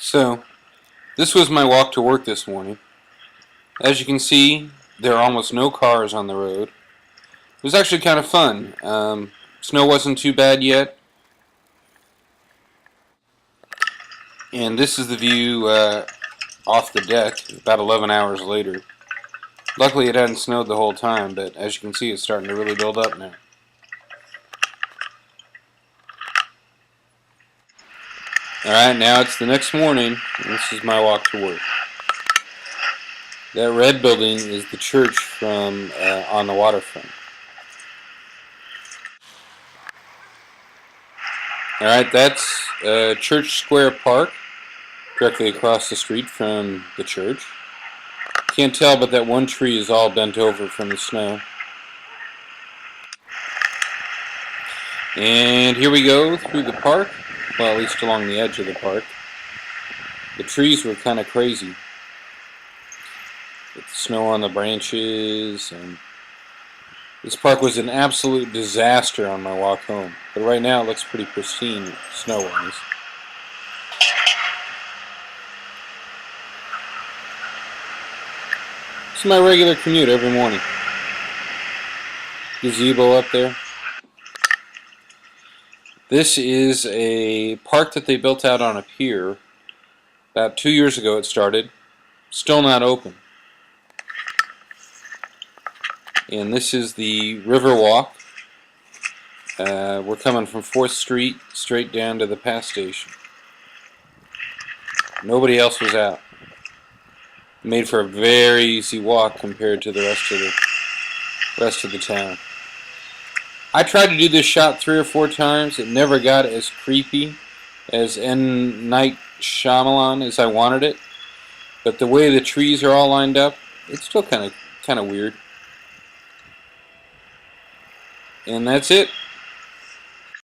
So, this was my walk to work this morning. As you can see, there are almost no cars on the road. It was actually kind of fun. Snow wasn't too bad yet. And this is the view off the deck about 11 hours later. Luckily it hadn't snowed the whole time, but as you can see it's starting to really build up now. Alright, now it's the next morning, and this is my walk to work. That red building is the church from on the waterfront. Alright, that's Church Square Park, directly across the street from the church. Can't tell, but that one tree is all bent over from the snow. And here we go through the park, well, at least along the edge of the park. The trees were kind of crazy, with the snow on the branches, and this park was an absolute disaster on my walk home. But right now it looks pretty pristine snow-wise. This is my regular commute every morning. Gazebo up there. This is a park that they built out on a pier. About 2 years ago it started. Still not open. And this is the River Walk. We're coming from 4th Street straight down to the pass station. Nobody else was out. Made for a very easy walk compared to the rest of the town. I tried to do this shot 3 or 4 times. It never got as creepy as M. Night Shyamalan as I wanted it. But the way the trees are all lined up, it's still kind of weird. And that's it.